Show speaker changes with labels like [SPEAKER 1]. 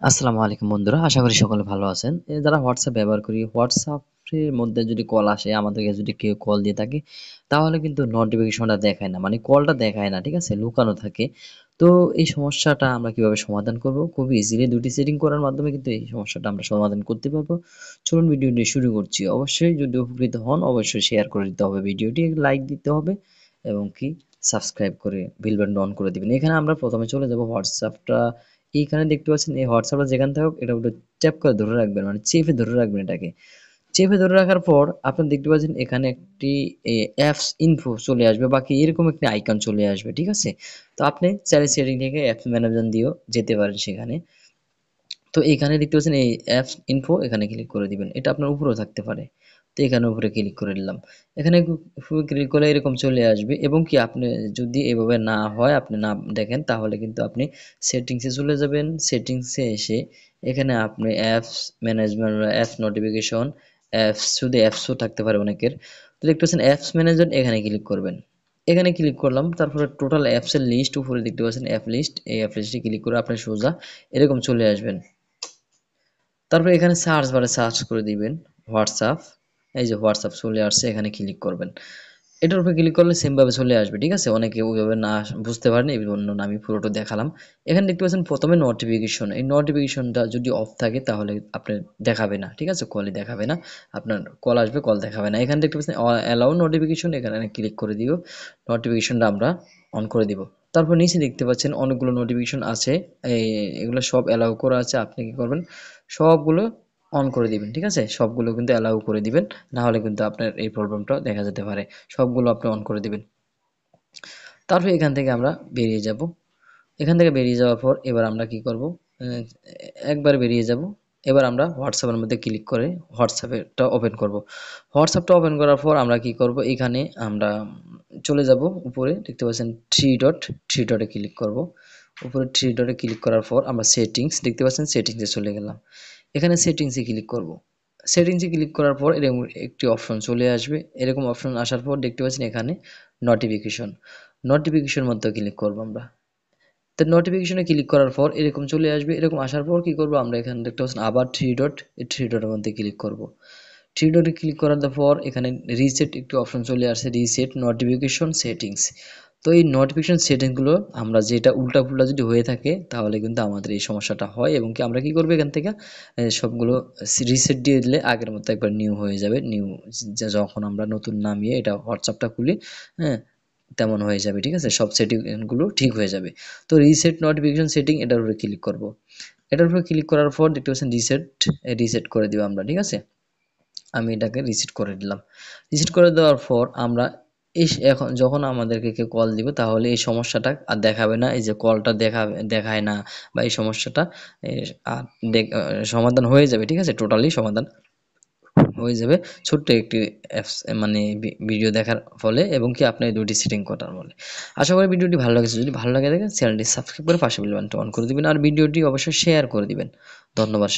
[SPEAKER 1] আসসালামু আলাইকুম বন্ধুরা, আশা করি সকলে ভালো আছেন। যারা হোয়াটসঅ্যাপ ব্যবহার করি, হোয়াটসঅ্যাপের মধ্যে যদি কল আসে, আমাদেরকে যদি কেউ কল দিয়ে থাকে, তাহলে কিন্তু নোটিফিকেশনটা দেখায় না। মানে কলটা দেখায় না, ঠিক আছে? লুকানো থাকে। তো এই সমস্যাটা আমরা কিভাবে সমাধান করব? খুবই ইজিলি ২ টি সেটিং করার মাধ্যমে কিন্তু এই সমস্যাটা আমরা সমাধান করতে পারবো। চলুন ভিডিওটি শুরু করছি। অবশ্যই যদি উপকৃত হন, অবশ্যই শেয়ার করে দিতে হবে ভিডিওটি, লাইক দিতে হবে এবং কি সাবস্ক্রাইব করে বেল বাটনটা অন করে দিবেন। এখানে আমরা ১ম এ চলে যাব হোয়াটসঅ্যাপটা এইখানে দেখতে পাচ্ছেন এই হোয়াটসঅ্যাপটা যেখানে থাকুক এটা একটু ট্যাপ করে ধরে রাখবেন, মানে চেপে ধরে রাখবেন এটাকে। চেপে ধরে রাখার পর আপনারা দেখতে পাচ্ছেন এখানে একটি অ্যাপস ইনফো চলে আসবে, বাকি এরকম একটি আইকন চলে আসবে, ঠিক আছে? তো আপনি চাইলে সেটিং থেকে অ্যাপস ম্যানেজার দিয়েও যেতে পারেন সেখানে। তো এখানে দেখতে পাচ্ছেন এই অ্যাপস ইনফো, এখানে ক্লিক করে দিবেন। এটা আপনার উপরেও থাকতে পারে। তো এখানে উপরে ক্লিক করে দিলাম। এখানে ক্লিক করলে এরকম চলে আসবে এবং কি আপনি যদি এভাবে না হয়, আপনি না দেখেন, তাহলে কিন্তু আপনি সেটিংসে চলে যাবেন। সেটিংসে এসে এখানে আপনি apps management, apps notification, apps, শুধু অ্যাপসও থাকতে পারে অনেকের। তো দেখতে পাচ্ছেন অ্যাপস ম্যানেজার, এখানে ক্লিক করবেন। এখানে ক্লিক করলাম, তারপরে টোটাল অ্যাপসের লিস্ট উপরে দেখতে পাচ্ছেন অ্যাপ লিস্ট, এই অ্যাপ লিস্টে ক্লিক করে আপনি সোজা এরকম চলে আসবেন। তারপর এখানে সার্চ বারে সার্চ করে দিবেন হোয়াটসঅ্যাপ। এই যে হোয়াটসঅ্যাপ চলে আসছে, এখানে ক্লিক করবেন। এটার উপরে ক্লিক করলে সেম ভাবে চলে আসবে, ঠিক আছে? অনেকে ওইভাবে না বুঝতে পারেন, এই জন্য আমি পুরোটা দেখালাম। এখানে দেখতে পাচ্ছেন প্রথমে নোটিফিকেশন, এই নোটিফিকেশনটা যদি অফ থাকে তাহলে আপনার দেখাবে না, ঠিক আছে? কলই দেখাবে না, আপনার কল আসবে, কল দেখাবে না। এখানে দেখতে পাচ্ছেন অ্যালাউ নোটিফিকেশন, এখানে ক্লিক করে দিব, নোটিফিকেশনটা আমরা অন করে দিব। তারপর নিচে দেখতে পাচ্ছেন অনেকগুলো নোটিফিকেশন আছে, এই এগুলো সব অ্যালাউ করা আছে। আপনি কি করবেন, সবগুলো অন করে দিবেন, ঠিক আছে? সবগুলো কিন্তু অ্যালাউ করে দিবেন, না হলে কিন্তু আপনার এই প্রবলেমটা দেখা যেতে পারে। সবগুলো আপনি অন করে দিবেন। তারপর এখান থেকে আমরা বেরিয়ে যাব। এখান থেকে বেরিয়ে যাওয়ার পর এবার আমরা কি করব, একবার বেরিয়ে যাব। এবার আমরা হোয়াটসঅ্যাপের মধ্যে ক্লিক করে হোয়াটসঅ্যাপটা ওপেন করব। হোয়াটসঅ্যাপটা ওপেন করার পর আমরা কি করব, এখানে আমরা চলে যাব। উপরে দেখতে পাচ্ছেন থ্রি ডট, থ্রি ডটে ক্লিক করব। উপরে থ্রি ডটে ক্লিক করার পর আমরা সেটিংস দেখতে পাচ্ছেন, সেটিংসে চলে গেলাম। এখানে সেটিংসে ক্লিক করব। সেটিংসে ক্লিক করার পর এরকম একটি অপশন চলে আসবে। এরকম অপশন আসার পর দেখতে পাচ্ছেন এখানে নোটিফিকেশন, নোটিফিকেশন মধ্যে ক্লিক করব আমরা। তো নোটিফিকেশনে ক্লিক করার পর এরকম চলে আসবে। এরকম আসার পর কি করব, আমরা এখানে দেখতে পাচ্ছেন আবার থ্রি ডট, এই থ্রি ডটের মধ্যে ক্লিক করব। থ্রি ডটে ক্লিক করার পর এখানে রিসেট একটি অপশন চলে আসছে, রিসেট নোটিফিকেশন সেটিংস। তো এই নোটিফিকেশন সেটিংসগুলো আমরা যেটা উল্টাপুল্টা যদি হয়ে থাকে তাহলে কিন্তু আমাদের এই সমস্যাটা হয়, এবং কি আমরা কি করবো, এখান থেকে সবগুলো রিসেট দিয়ে দিলে আগের মতো একবার নিউ হয়ে যাবে। নিউ যখন আমরা নতুন নামিয়ে এটা হোয়াটসঅ্যাপটা খুলি, হ্যাঁ, তেমন হয়ে যাবে, ঠিক আছে? সব সেটিংগুলো ঠিক হয়ে যাবে। তো রিসেট নোটিফিকেশন সেটিং, এটার উপরে ক্লিক করব। এটার উপরে ক্লিক করার পর দেখতে পাচ্ছেন রিসেট, রিসেট করে দিব আমরা, ঠিক আছে? আমি এটাকে রিসেট করে দিলাম। রিসেট করে দেওয়ার পর আমরা এখন যখন আমাদেরকে কেউ কল দিবে তাহলে এই সমস্যাটা আর দেখাবে না। এই যে কলটা দেখায় না, বা এই সমস্যাটা এ, আর সমাধান হয়ে যাবে, ঠিক আছে? টোটালি সমাধান হয়ে যাবে ছোট্ট একটি অ্যাপস, মানে ভিডিও দেখার ফলে, এবং কি আপনার এই দুটি সেটিং করার ফলে। আশা করি ভিডিওটি ভালো লেগেছে। যদি ভালো লাগে থাকে চ্যানেলটি সাবস্ক্রাইব করে পাশে বেল বাটনটি অন করে দিবেন, আর ভিডিওটি অবশ্যই শেয়ার করে দিবেন। ধন্যবাদ।